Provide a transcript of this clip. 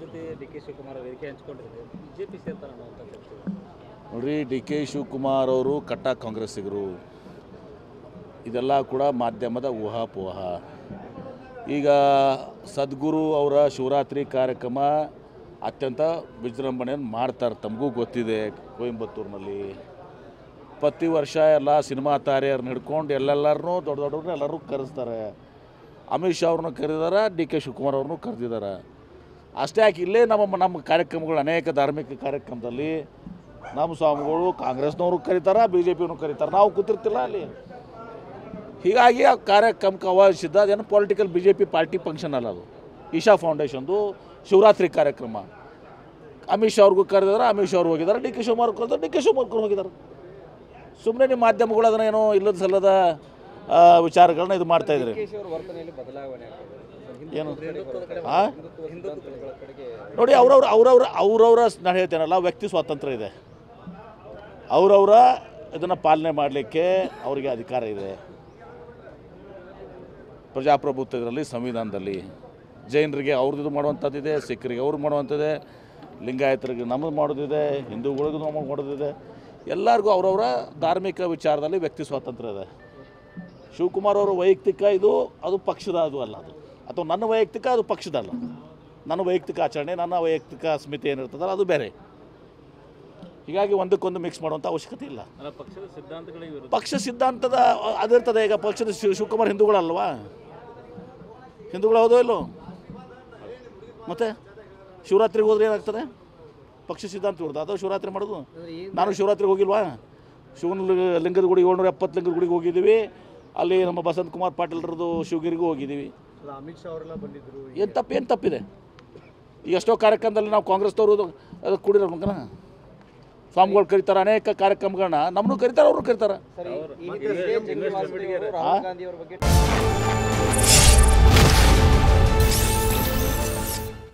ಜೊತೆ D K Shivakumar ವೇದಿಕೆ ಹಂಚಿಕೊಂಡಿದ್ದಾರೆ ಬಿಜೆಪಿ ಸೇರ್ತಾರೆ ಅನ್ನುವಂಥ ಚರ್ಚೆ. ನೋಡ್ರಿ, ಡಿ ಕೆ ಶಿವಕುಮಾರ್ ಅವರು ಕಟ್ಟ ಕಾಂಗ್ರೆಸ್ಸಿಗರು. ಇದೆಲ್ಲ ಕೂಡ ಮಾಧ್ಯಮದ ಊಹಾಪೋಹ. ಈಗ ಸದ್ಗುರು ಅವರ ಶಿವರಾತ್ರಿ ಕಾರ್ಯಕ್ರಮ ಅತ್ಯಂತ ವಿಜೃಂಭಣೆಯನ್ನು ಮಾಡ್ತಾರೆ, ತಮಗೂ ಗೊತ್ತಿದೆ. ಕೊಯಂಬತ್ತೂರಿನಲ್ಲಿ ಪ್ರತಿ ವರ್ಷ ಎಲ್ಲ ಸಿನಿಮಾ ತಾರೆಯರನ್ನ ಹಿಡ್ಕೊಂಡು ಎಲ್ಲೆಲ್ಲರನ್ನೂ ದೊಡ್ಡ ದೊಡ್ಡವ್ರನ್ನ ಎಲ್ಲರೂ ಕರೆಸ್ತಾರೆ. ಅಮಿತ್ ಶಾ ಅವ್ರನ್ನ ಕರೆದಿದ್ದಾರೆ, ಡಿ ಕೆ ಶಿವಕುಮಾರ್ ಅವ್ರನ್ನೂ ಕರೆದಿದ್ದಾರೆ. ಅಷ್ಟೇ ಯಾಕೆ ಇಲ್ಲೇ ನಮ್ಮ ಕಾರ್ಯಕ್ರಮಗಳು, ಅನೇಕ ಧಾರ್ಮಿಕ ಕಾರ್ಯಕ್ರಮದಲ್ಲಿ ನಮ್ಮ ಸ್ವಾಮಿಗಳು ಕಾಂಗ್ರೆಸ್ನವರು ಕರೀತಾರೆ, ಬಿ ಜೆ ಪಿಯವ್ರನ್ನೂ ಕರೀತಾರೆ. ನಾವು ಕೂತಿರ್ತಿಲ್ಲ ಅಲ್ಲಿ. ಹೀಗಾಗಿ ಆ ಕಾರ್ಯಕ್ರಮಕ್ಕೆ ಆಹ್ವಾನಿಸಿದ್ದ ಅದೇನು political B J P party function ಅಲ್ಲ, ಅದು ಈಶಾ ಫೌಂಡೇಶನ್ದು ಶಿವರಾತ್ರಿ ಕಾರ್ಯಕ್ರಮ. ಅಮಿತ್ ಶಾ ಅವ್ರಿಗೂ ಕರೆದಿದ್ದಾರೆ, ಅಮಿತ್ ಶಾ ಅವ್ರು ಹೋಗಿದ್ದಾರೆ. ಡಿ ಕೆ ಶಿವಕುಮಾರ್ ಕರೆದಿದ್ದಾರೆ, ಡಿ ಕೆ ಶಿವಕುಮಾರ್ ಹೋಗಿದ್ದಾರೆ. ಸುಮ್ಮನೆ ನಿಮ್ಮ ಮಾಧ್ಯಮಗಳು ಅದನ್ನ ಏನೋ ಇಲ್ಲದ ಸಲ್ಲದ ವಿಚಾರಗಳನ್ನ ಇದು ಮಾಡ್ತಾಯಿದ್ರಿ. ಏನು ನೋಡಿ, ಅವ್ರವ್ರ ನಾನು ಹೇಳ್ತೇನಲ್ಲ, ವ್ಯಕ್ತಿ ಸ್ವಾತಂತ್ರ್ಯ ಇದೆ. ಅವರವರ ಇದನ್ನು ಪಾಲನೆ ಮಾಡಲಿಕ್ಕೆ ಅವರಿಗೆ ಅಧಿಕಾರ ಇದೆ. ಪ್ರಜಾಪ್ರಭುತ್ವದಲ್ಲಿ, ಸಂವಿಧಾನದಲ್ಲಿ ಜೈನರಿಗೆ ಅವ್ರದ್ದು ಮಾಡುವಂಥದ್ದಿದೆ, ಸಿಖ್ಖರಿಗೆ ಅವ್ರು ಮಾಡುವಂಥದ್ದಿದೆ, ಲಿಂಗಾಯತರಿಗೆ ನಮ್ಮದು ಮಾಡೋದಿದೆ, ಹಿಂದೂಗಳಿಗೂ ನಮಗೆ ಮಾಡೋದಿದೆ. ಎಲ್ಲರಿಗೂ ಅವರವರ ಧಾರ್ಮಿಕ ವಿಚಾರದಲ್ಲಿ ವ್ಯಕ್ತಿ ಸ್ವಾತಂತ್ರ್ಯ ಇದೆ. ಶಿವಕುಮಾರ್ ಅವರ ವೈಯಕ್ತಿಕ ಇದು, ಅದು ಪಕ್ಷದ ಅದು ಅಲ್ಲ, ಅದು ಅಥವಾ ನನ್ನ ವೈಯಕ್ತಿಕ, ಅದು ಪಕ್ಷದಲ್ಲ. ನನ್ನ ವೈಯಕ್ತಿಕ ಆಚರಣೆ, ನನ್ನ ವೈಯಕ್ತಿಕ ಸ್ಮಿತಿ ಏನಿರ್ತದಲ್ಲ, ಅದು ಬೇರೆ. ಹೀಗಾಗಿ ಒಂದಕ್ಕೊಂದು ಮಿಕ್ಸ್ ಮಾಡುವಂಥ ಅವಶ್ಯಕತೆ ಇಲ್ಲ. ಪಕ್ಷದ ಸಿದ್ಧಾಂತಗಳಿಗೆ ಪಕ್ಷ ಸಿದ್ಧಾಂತದ ಅದಿರ್ತದೆ. ಈಗ ಪಕ್ಷದ ಶಿವಕುಮಾರ್ ಹಿಂದೂಗಳಲ್ವಾ? ಹಿಂದೂಗಳು ಹೌದೋ ಇಲ್ಲೋ? ಮತ್ತು ಶಿವರಾತ್ರಿಗೆ ಹೋದ್ರೆ ಏನಾಗ್ತದೆ? ಪಕ್ಷ ಸಿದ್ಧಾಂತ ಇರೋದು ಅದು ಶಿವರಾತ್ರಿ ಮಾಡೋದು. ನಾನು ಶಿವರಾತ್ರಿಗೆ ಹೋಗಿಲ್ವಾ? ಶಿವನ ಲಿಂಗದ ಗುಡಿಗೆ 770 ಲಿಂಗದ ಗುಡಿಗೆ ಹೋಗಿದ್ದೀವಿ. ಅಲ್ಲಿ ನಮ್ಮ ಬಸಂತ್ ಕುಮಾರ್ ಪಾಟೀಲ್ರದ್ದು ಶಿವಗಿರಿಗೂ ಹೋಗಿದ್ದೀವಿ. ಅಮಿತ್ ಶಾ ಅವರೆಲ್ಲ ಬಂದಿದ್ದರು. ಏನು ತಪ್ಪಿದೆ? ಈಗ ಎಷ್ಟೋ ಕಾರ್ಯಕ್ರಮದಲ್ಲಿ ನಾವು ಕಾಂಗ್ರೆಸ್ದವರು ಅದು ಕೂಡಿರೋಣ, ಸ್ವಾಮಿಗಳು ಕರೀತಾರೆ, ಅನೇಕ ಕಾರ್ಯಕ್ರಮಗಳನ್ನ ನಮ್ಮನ್ನು ಕರೀತಾರೆ, ಅವರು ಕರೀತಾರೆ.